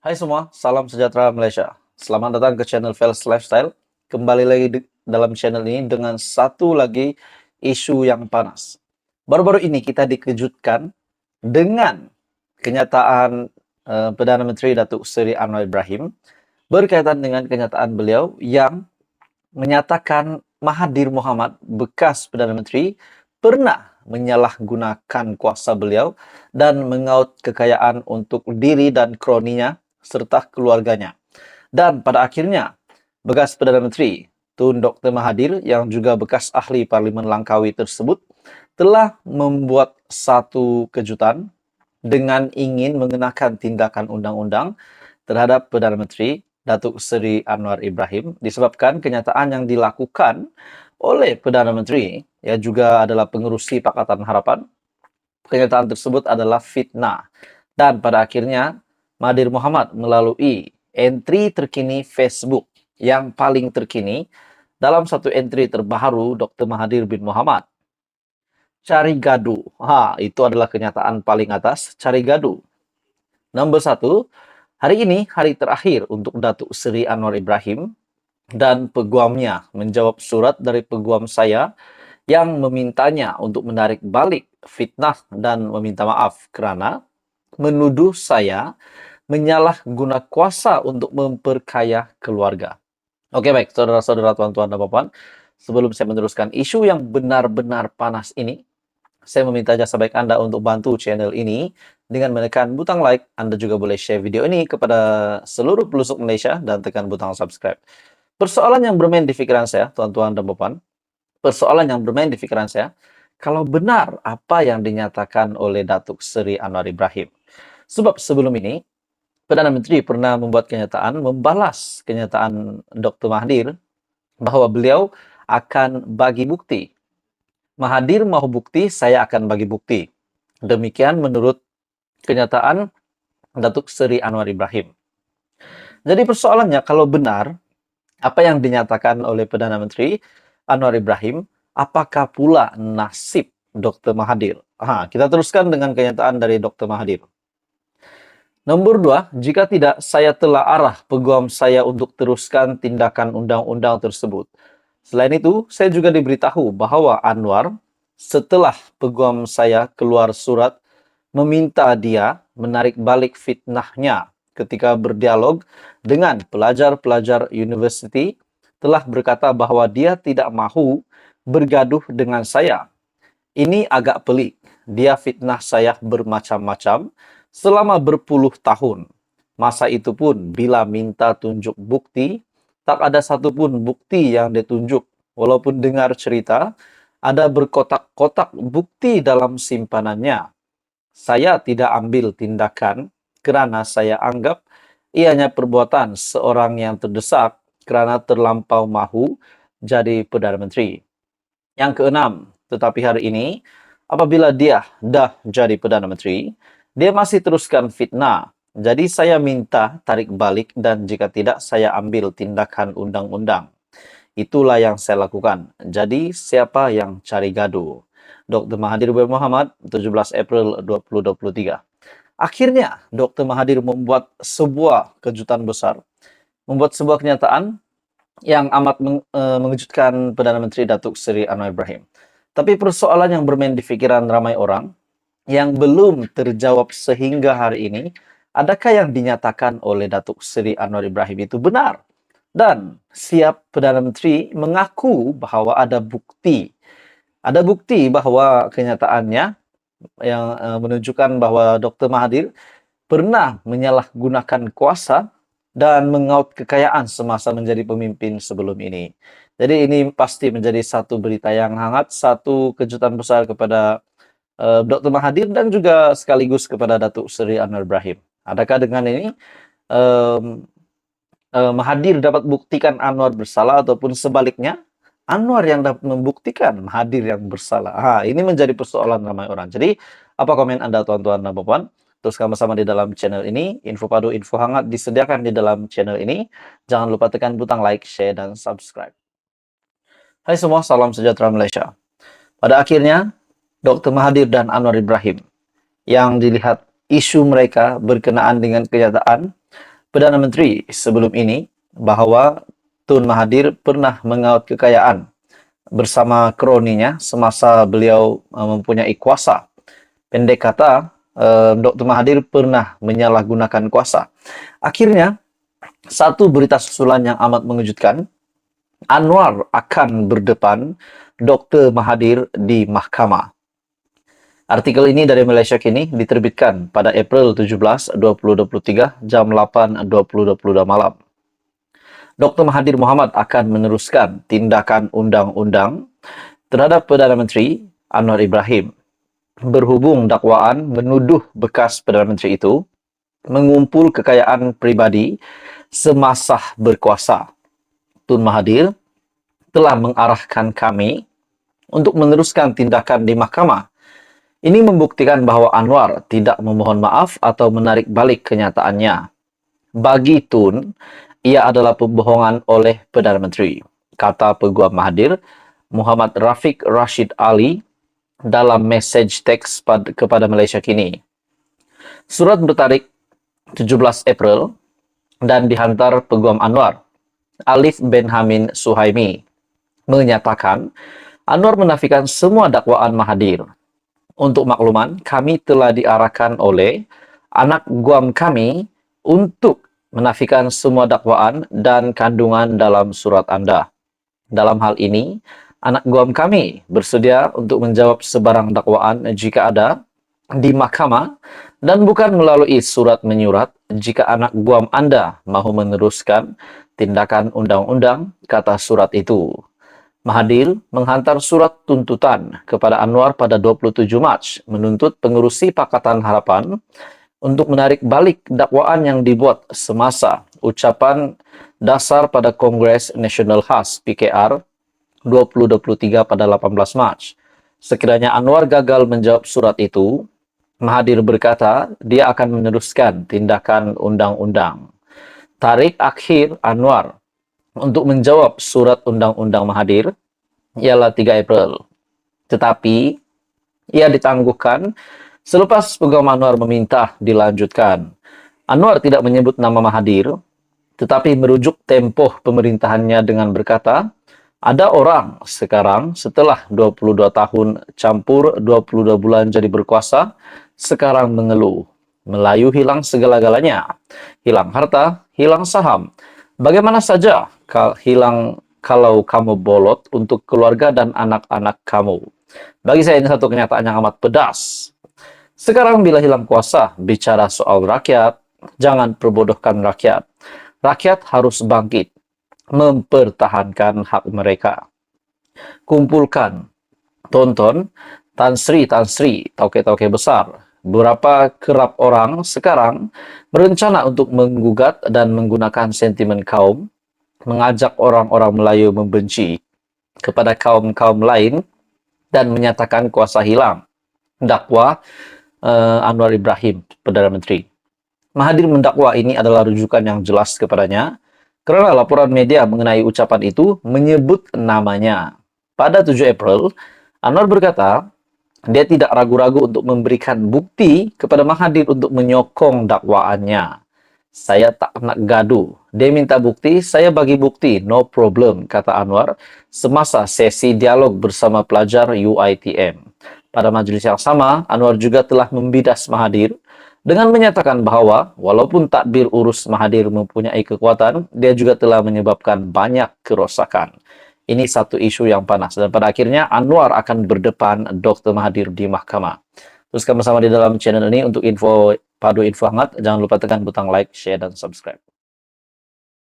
Hai semua, salam sejahtera Malaysia. Selamat datang ke channel Fels Lifestyle. Kembali lagi dalam channel ini dengan satu lagi isu yang panas. Baru-baru ini kita dikejutkan dengan kenyataan Perdana Menteri Datuk Seri Anwar Ibrahim berkaitan dengan kenyataan beliau yang menyatakan Mahathir Mohamad, bekas Perdana Menteri, pernah menyalahgunakan kuasa beliau dan mengaut kekayaan untuk diri dan kroninya serta keluarganya. Dan pada akhirnya, bekas Perdana Menteri Tun Dr. Mahathir yang juga bekas ahli Parlimen Langkawi tersebut telah membuat satu kejutan dengan ingin mengenakan tindakan undang-undang terhadap Perdana Menteri Datuk Seri Anwar Ibrahim disebabkan kenyataan yang dilakukan oleh Perdana Menteri yang juga adalah pengerusi Pakatan Harapan. Kenyataan tersebut adalah fitnah dan pada akhirnya Mahathir Mohamad melalui entry terkini Facebook yang paling terkini dalam satu entry terbaru Dr. Mahathir bin Mohamad. Cari gaduh. Itu adalah kenyataan paling atas, cari gaduh. Nomor 1, hari ini hari terakhir untuk Datuk Seri Anwar Ibrahim dan peguamnya menjawab surat dari peguam saya yang memintanya untuk menarik balik fitnah dan meminta maaf kerana menuduh saya menyalahguna kuasa untuk memperkaya keluarga. Oke, baik, saudara-saudara, tuan-tuan dan puan-puan, sebelum saya meneruskan isu yang benar-benar panas ini, saya meminta jasa baik Anda untuk bantu channel ini dengan menekan butang like. Anda juga boleh share video ini kepada seluruh pelosok Malaysia dan tekan butang subscribe. Persoalan yang bermain di pikiran saya, tuan-tuan dan puan-puan, kalau benar apa yang dinyatakan oleh Datuk Seri Anwar Ibrahim. Sebab sebelum ini, Perdana Menteri pernah membuat kenyataan, membalas kenyataan Dr. Mahathir bahwa beliau akan bagi bukti. Mahathir mau bukti, saya akan bagi bukti. Demikian menurut kenyataan Datuk Seri Anwar Ibrahim. Jadi persoalannya, kalau benar apa yang dinyatakan oleh Perdana Menteri Anwar Ibrahim, apakah pula nasib Dr. Mahathir? Kita teruskan dengan kenyataan dari Dr. Mahathir. Nomor 2, jika tidak, saya telah arah peguam saya untuk teruskan tindakan undang-undang tersebut. Selain itu, saya juga diberitahu bahawa Anwar, setelah peguam saya keluar surat, meminta dia menarik balik fitnahnya ketika berdialog dengan pelajar-pelajar universiti, telah berkata bahawa dia tidak mahu bergaduh dengan saya. Ini agak pelik. Dia fitnah saya bermacam-macam selama berpuluh tahun. Masa itu pun bila minta tunjuk bukti, tak ada satupun bukti yang ditunjuk. Walaupun dengar cerita, ada berkotak-kotak bukti dalam simpanannya. Saya tidak ambil tindakan kerana saya anggap ianya perbuatan seorang yang terdesak kerana terlampau mahu jadi Perdana Menteri. Yang keenam, tetapi hari ini, apabila dia dah jadi Perdana Menteri, dia masih teruskan fitnah. Jadi saya minta tarik balik dan jika tidak, saya ambil tindakan undang-undang. Itulah yang saya lakukan. Jadi siapa yang cari gaduh? Dr. Mahathir bin Mohamad, 17 April 2023. Akhirnya, Dr. Mahathir membuat sebuah kejutan besar, membuat sebuah kenyataan yang amat mengejutkan Perdana Menteri Datuk Seri Anwar Ibrahim. Tapi persoalan yang bermain di fikiran ramai orang yang belum terjawab sehingga hari ini, adakah yang dinyatakan oleh Datuk Seri Anwar Ibrahim itu benar? Dan siap Perdana Menteri mengaku bahawa ada bukti. Ada bukti bahawa kenyataannya yang menunjukkan bahawa Dr. Mahathir pernah menyalahgunakan kuasa dan mengaut kekayaan semasa menjadi pemimpin sebelum ini. Jadi ini pasti menjadi satu berita yang hangat, satu kejutan besar kepada Dr. Mahathir dan juga sekaligus kepada Datuk Seri Anwar Ibrahim. Adakah dengan ini Mahathir dapat buktikan Anwar bersalah ataupun sebaliknya Anwar yang dapat membuktikan Mahathir yang bersalah? Ini menjadi persoalan ramai orang. Jadi apa komen Anda, tuan-tuan dan puan-puan? Teruskan bersama di dalam channel ini. Info padu, info hangat disediakan di dalam channel ini. Jangan lupa tekan butang like, share, dan subscribe. Hai semua, salam sejahtera Malaysia. Pada akhirnya, Dr. Mahathir dan Anwar Ibrahim yang dilihat isu mereka berkenaan dengan kenyataan Perdana Menteri sebelum ini bahwa Tun Mahathir pernah mengaut kekayaan bersama kroninya semasa beliau mempunyai kuasa. Pendek kata, Dr. Mahathir pernah menyalahgunakan kuasa. Akhirnya, satu berita susulan yang amat mengejutkan, Anwar akan berdepan Dr. Mahathir di mahkamah. Artikel ini dari Malaysia Kini diterbitkan pada April 17, 2023 jam 8.20 malam. Dr. Mahathir Mohamad akan meneruskan tindakan undang-undang terhadap Perdana Menteri Anwar Ibrahim. Berhubung dakwaan menuduh bekas Perdana Menteri itu mengumpul kekayaan pribadi semasa berkuasa. Tun Mahathir telah mengarahkan kami untuk meneruskan tindakan di mahkamah. Ini membuktikan bahwa Anwar tidak memohon maaf atau menarik balik kenyataannya. Bagi Tun, ia adalah pembohongan oleh Perdana Menteri, kata Peguam Mahathir, Muhammad Rafiq Rashid Ali, dalam message teks kepada Malaysia Kini. Surat bertarik 17 April dan dihantar Peguam Anwar, Alif Benhamin Suhaimi, menyatakan Anwar menafikan semua dakwaan Mahathir. Untuk makluman, kami telah diarahkan oleh anak guam kami untuk menafikan semua dakwaan dan kandungan dalam surat Anda. Dalam hal ini, anak guam kami bersedia untuk menjawab sebarang dakwaan jika ada di mahkamah dan bukan melalui surat menyurat jika anak guam Anda mahu meneruskan tindakan undang-undang, kata surat itu. Mahathir menghantar surat tuntutan kepada Anwar pada 27 Mac menuntut pengerusi Pakatan Harapan untuk menarik balik dakwaan yang dibuat semasa ucapan dasar pada Kongres Nasional Khas PKR 2023 pada 18 Mac. Sekiranya Anwar gagal menjawab surat itu, Mahathir berkata dia akan meneruskan tindakan undang-undang. Tarikh akhir Anwar untuk menjawab surat undang-undang Mahathir ialah 3 April. Tetapi ia ditangguhkan selepas Peguam Anwar meminta dilanjutkan. Anwar tidak menyebut nama Mahathir, tetapi merujuk tempoh pemerintahannya dengan berkata, ada orang sekarang setelah 22 tahun campur 22 bulan jadi berkuasa, sekarang mengeluh. Melayu hilang segala-galanya. Hilang harta, hilang saham. Bagaimana saja kalau kamu bolot untuk keluarga dan anak-anak kamu. Bagi saya ini satu kenyataan yang amat pedas. Sekarang bila hilang kuasa, bicara soal rakyat, jangan perbodohkan rakyat. Rakyat harus bangkit, mempertahankan hak mereka. Kumpulkan, tonton, Tan Sri, tauke-tauke besar. Beberapa kerap orang sekarang berencana untuk menggugat dan menggunakan sentimen kaum, mengajak orang-orang Melayu membenci kepada kaum-kaum lain dan menyatakan kuasa hilang. Dakwa Anwar Ibrahim, Perdana Menteri. Mahathir mendakwa ini adalah rujukan yang jelas kepadanya karena laporan media mengenai ucapan itu menyebut namanya. Pada 7 April, Anwar berkata, dia tidak ragu-ragu untuk memberikan bukti kepada Mahathir untuk menyokong dakwaannya. Saya tak nak gaduh. Dia minta bukti, saya bagi bukti, no problem, kata Anwar semasa sesi dialog bersama pelajar UiTM. Pada majelis yang sama, Anwar juga telah membidas Mahathir dengan menyatakan bahwa walaupun takbir urus Mahathir mempunyai kekuatan, dia juga telah menyebabkan banyak kerosakan. Ini satu isu yang panas dan pada akhirnya Anwar akan berdepan Dr. Mahathir di mahkamah. Teruskan bersama di dalam channel ini untuk info hangat. Jangan lupa tekan butang like, share, dan subscribe.